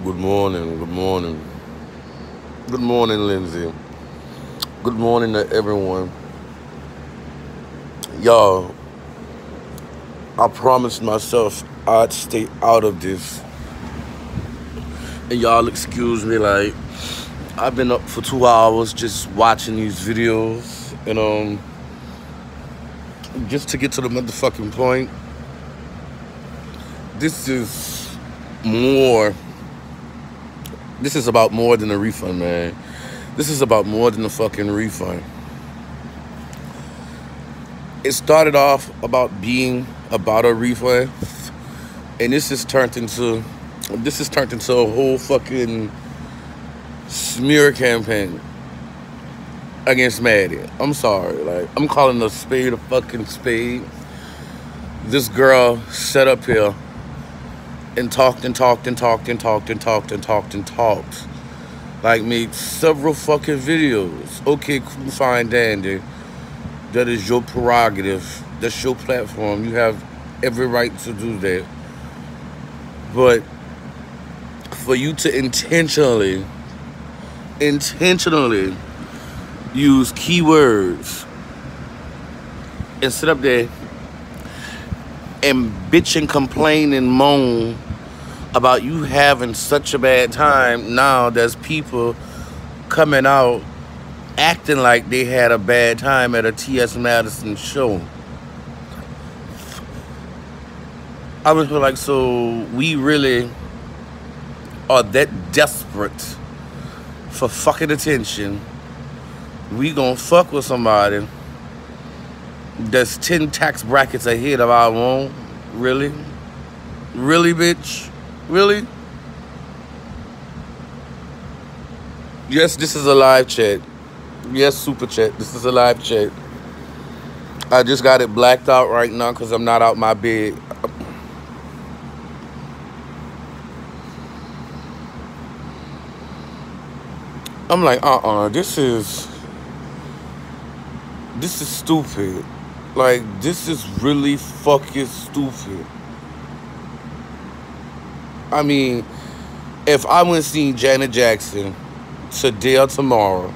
Good morning, good morning. Good morning, Lindsay. Good morning to everyone. Y'all, I promised myself I'd stay out of this. And y'all excuse me, like, I've been up for 2 hours just watching these videos. And, just to get to the motherfucking point, this is more, this is about more than a refund, man. This is about more than a fucking refund. It started off about being about a refund, and this has turned into a whole fucking smear campaign against Maddie. I'm sorry, like I'm calling a spade a fucking spade. This girl sat up here and talked and talked and talked and talked and talked and talked and talked. Like made several fucking videos. Okay, cool, fine, dandy. That is your prerogative. That's your platform. You have every right to do that. But for you to intentionally use keywords and sit up there and bitch and complain and moan about you having such a bad time, now there's people coming out acting like they had a bad time at a T.S. Madison show. I was like, so we really are that desperate for fucking attention? We gonna fuck with somebody that's 10 tax brackets ahead of our own? Really? Really, bitch? Really? Yes, this is a live chat. Yes, super chat. This is a live chat. I just got it blacked out right now because I'm not out my bed. I'm like, this is stupid. Like, this is really fucking stupid. I mean, if I went and seen Janet Jackson today or tomorrow,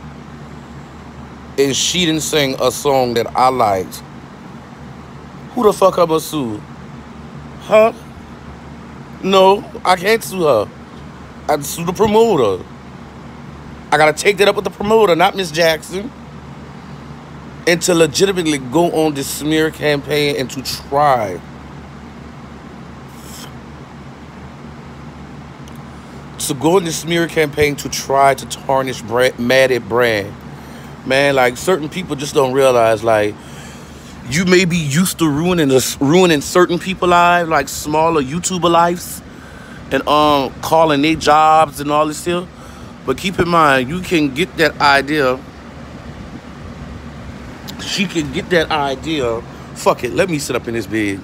and she didn't sing a song that I liked, who the fuck I'ma sue? Huh? No, I can't sue her. I'd sue the promoter. I gotta take that up with the promoter, not Miss Jackson. And to legitimately go on this smear campaign and to try to tarnish Maddie brand. Man, like, certain people just don't realize, like, you may be used to ruining certain people's lives, like smaller YouTuber lives, and calling their jobs and all this stuff. But keep in mind, you can get that idea. She can get that idea. Fuck it, let me sit up in this bed.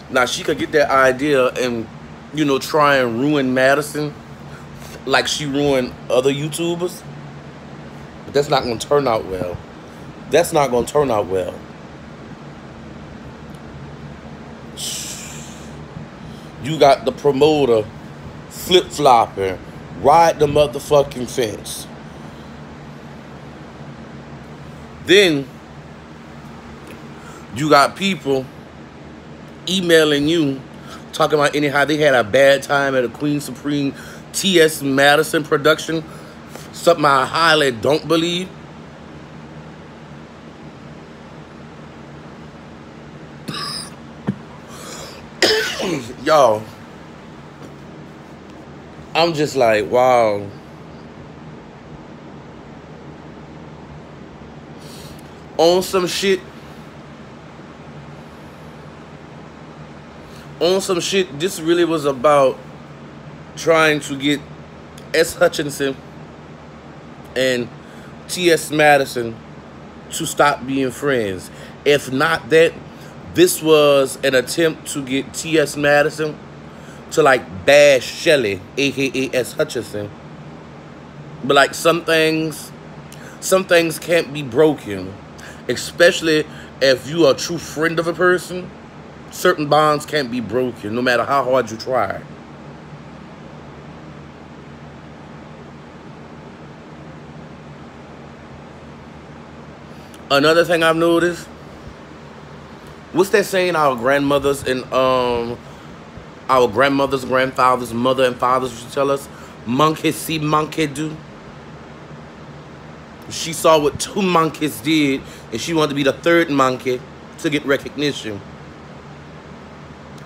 Now, she could get that idea and, try and ruin Madison like she ruined other YouTubers. But that's not going to turn out well. You got the promoter flip-flopping, ride the motherfucking fence. Then you got people emailing you, talking about anyhow they had a bad time at a Queen Supreme T.S. Madison production, something I highly don't believe. Y'all, I'm just like, wow. On some shit, this really was about trying to get S. Hutchinson and T.S. Madison to stop being friends. If not that, this was an attempt to get T.S. Madison to, like, bash Shelly, a.k.a. S. Hutchinson. But, like, some things can't be broken. Especially If you are a true friend of a person, certain bonds can't be broken, no matter how hard you try. Another thing I've noticed, what's that saying our grandmothers and our grandmothers, grandfathers, mother and fathers used to tell us? Monkey see, monkey do. She saw what two monkeys did, and she wanted to be the third monkey to get recognition.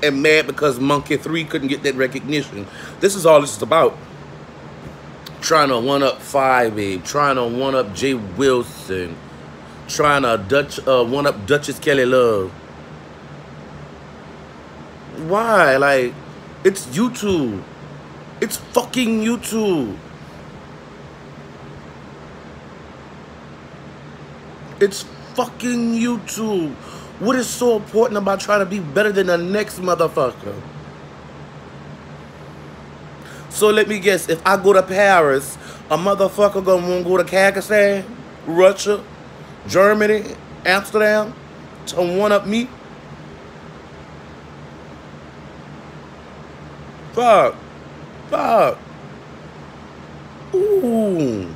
And mad because monkey 3 couldn't get that recognition. This is all this is about. Trying to one-up 5, babe. Trying to one-up Jay Wilson. Trying to one-up Duchess Kelly Love. Why? Like, it's YouTube. It's fucking YouTube. It's fucking YouTube. What is so important about trying to be better than the next motherfucker? So let me guess, if I go to Paris, a motherfucker gonna want to go to Kazakhstan, Russia, Germany, Amsterdam to one-up me? Fuck. Fuck. Ooh.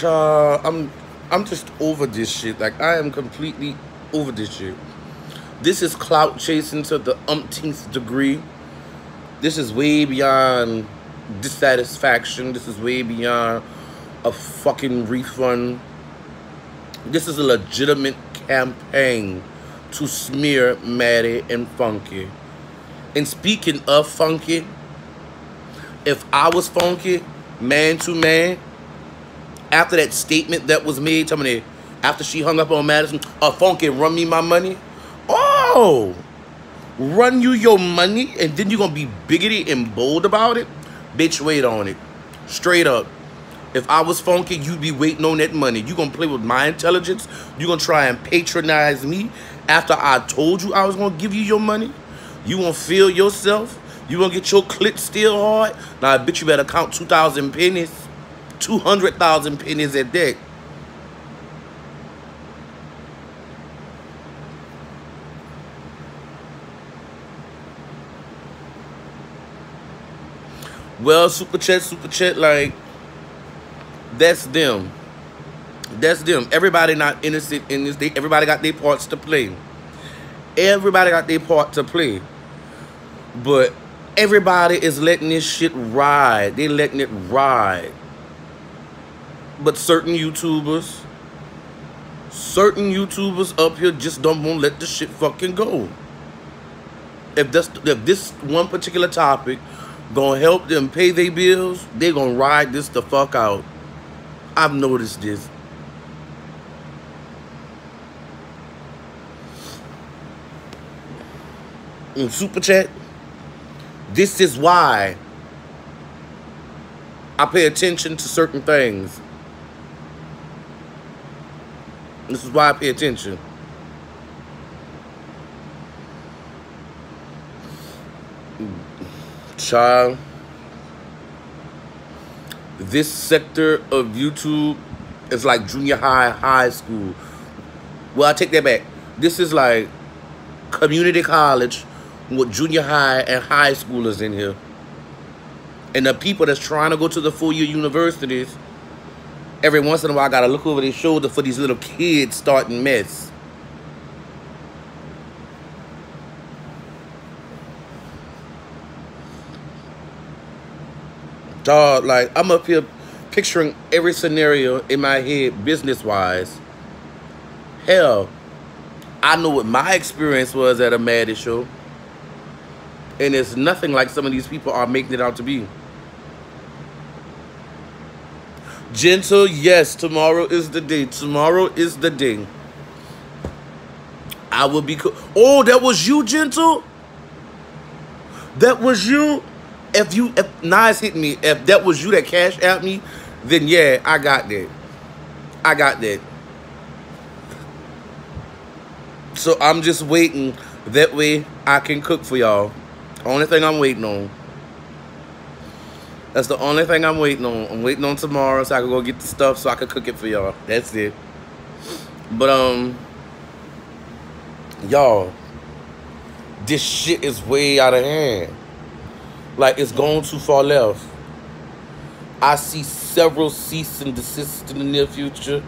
I'm just over this shit. Like, I am completely over this shit. This is clout chasing to the umpteenth degree. This is way beyond dissatisfaction. This is way beyond a fucking refund. This is a legitimate campaign to smear Maddie and Funky. And speaking of Funky, if I was Funky, man to man, after that statement that was made, tell me, after she hung up on Madison, Funky, run me my money. Oh, run you your money, and then you're gonna be bigoted and bold about it? Bitch, wait on it. Straight up. If I was Funky, you'd be waiting on that money. You gonna play with my intelligence? You gonna try and patronize me after I told you I was gonna give you your money? You gonna feel yourself? You gonna get your clit still hard? Now, I bet you better count 2,000 pennies. 200,000 pennies at that. Well, super chat, like, that's them. That's them. Everybody not innocent in this. Everybody got their parts to play. Everybody got their part to play. But everybody is letting this shit ride. They letting it ride. But certain YouTubers up here just don't want to let the shit fucking go. If this one particular topic gonna help them pay their bills, they gonna ride this the fuck out. I've noticed this. In super chat, this is why I pay attention to certain things. This is why I pay attention. Child, this sector of YouTube is like junior high, high school. Well, I take that back. This is like community college with junior high and high schoolers in here. And the people that's trying to go to the four-year universities, every once in a while, I gotta look over their shoulder for these little kids starting mess. Dog, like, I'm up here picturing every scenario in my head, business-wise. Hell, I know what my experience was at a Maddie show. And it's nothing like some of these people are making it out to be. Gentle, yes, tomorrow is the day. Tomorrow is the day. I will be... Oh, that was you, Gentle? That was you? If Nas hit me, if that was you that cashed out me, then yeah, I got that. I got that. So I'm just waiting. That way I can cook for y'all. Only thing I'm waiting on. That's the only thing I'm waiting on. I'm waiting on tomorrow so I can go get the stuff so I can cook it for y'all. That's it. But y'all, this shit is way out of hand. Like, it's gone too far left. I see several cease and desist in the near future.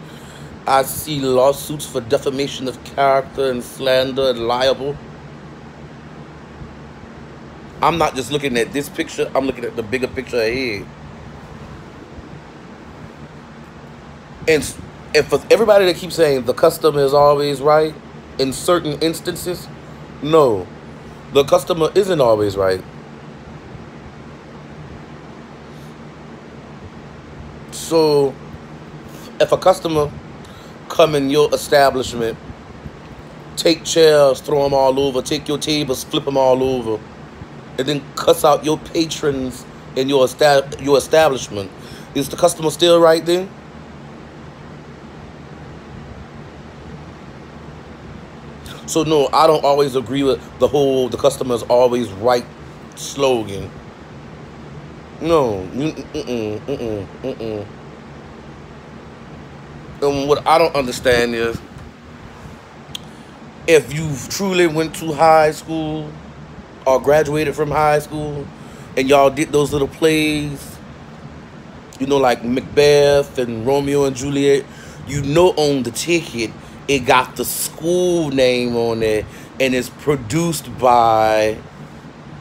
I see lawsuits for defamation of character and slander and libel. I'm not just looking at this picture, I'm looking at the bigger picture ahead. And for everybody that keeps saying the customer is always right, in certain instances, no. The customer isn't always right. So, if a customer come in your establishment, take chairs, throw them all over, take your tables, flip them all over, and then cuss out your patrons in your establishment, is the customer still right then? So no, I don't always agree with the whole "the customer is always right" slogan. No, And what I don't understand is, if you truly went to high school or graduated from high school and y'all did those little plays, like Macbeth and Romeo and Juliet, on the ticket it got the school name on it and it's produced by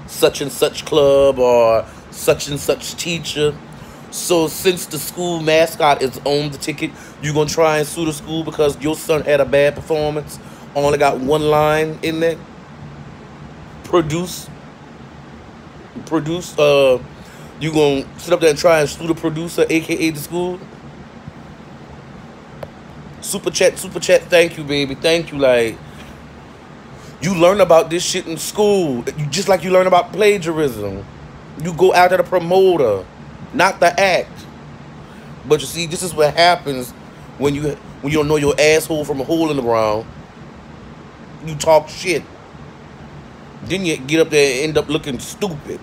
such and such club or such and such teacher. So since the school mascot is on the ticket, you're going to try and sue the school because your son had a bad performance, only got one line in there? Produce, you going to sit up there and try and sue the producer, a.k.a. the school? Super chat, thank you, baby, thank you. Like, you learn about this shit in school, just like you learn about plagiarism. You go after the promoter, not the act. But you see, this is what happens when you don't know your asshole from a hole in the ground. You talk shit. Then you get up there and end up looking stupid.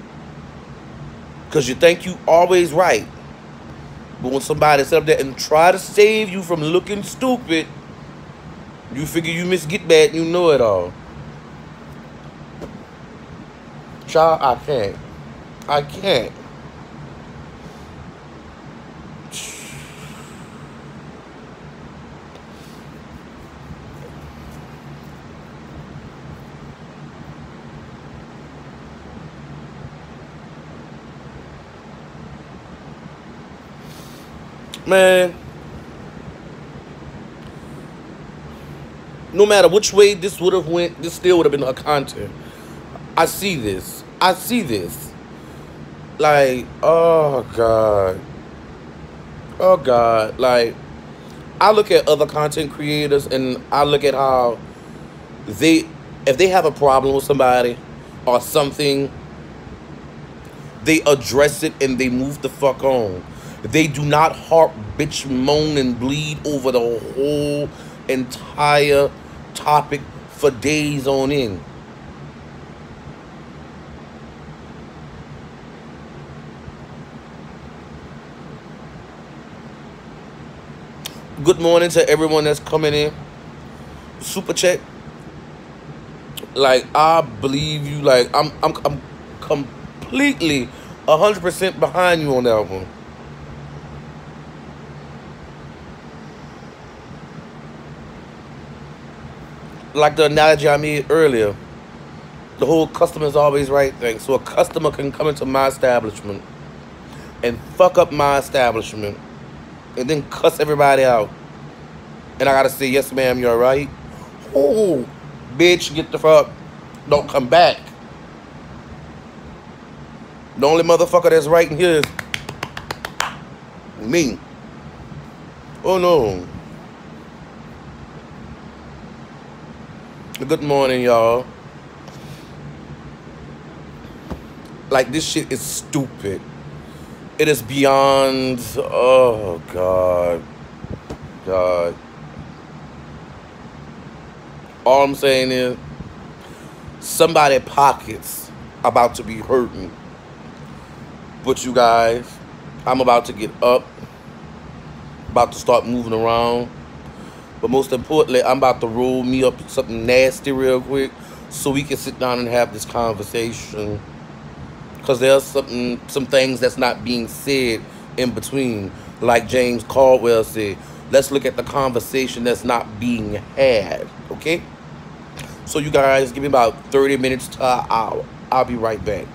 Because you think you always right. But when somebody sit up there and try to save you from looking stupid, you figure you get bad and you know it all. Child, I can't. Man, no matter which way this would have went, this still would have been her content. I see this. Like, oh God. Like, I look at other content creators and I look at how if they have a problem with somebody or something, they address it and they move the fuck on. They do not harp, bitch, moan, and bleed over the whole entire topic for days on end. Good morning to everyone that's coming in. Super chat. Like, I believe you. Like, I'm completely 100% behind you on that one. Like the analogy I made earlier, the whole customer is always right thing. So a customer can come into my establishment and fuck up my establishment and then cuss everybody out. And I gotta say, yes, ma'am, you're right. Oh, bitch, get the fuck. Don't come back. The only motherfucker that's right in here is me. Oh, no. Good morning, y'all. Like, this shit is stupid. It is beyond, oh, God. All I'm saying is, somebody's pockets about to be hurting. But you guys, I'm about to get up, about to start moving around. But most importantly, I'm about to roll me up something nasty real quick so we can sit down and have this conversation. Because there's some things that's not being said in between. Like James Caldwell said, let's look at the conversation that's not being had. Okay? So you guys, give me about 30 minutes to an hour. I'll be right back.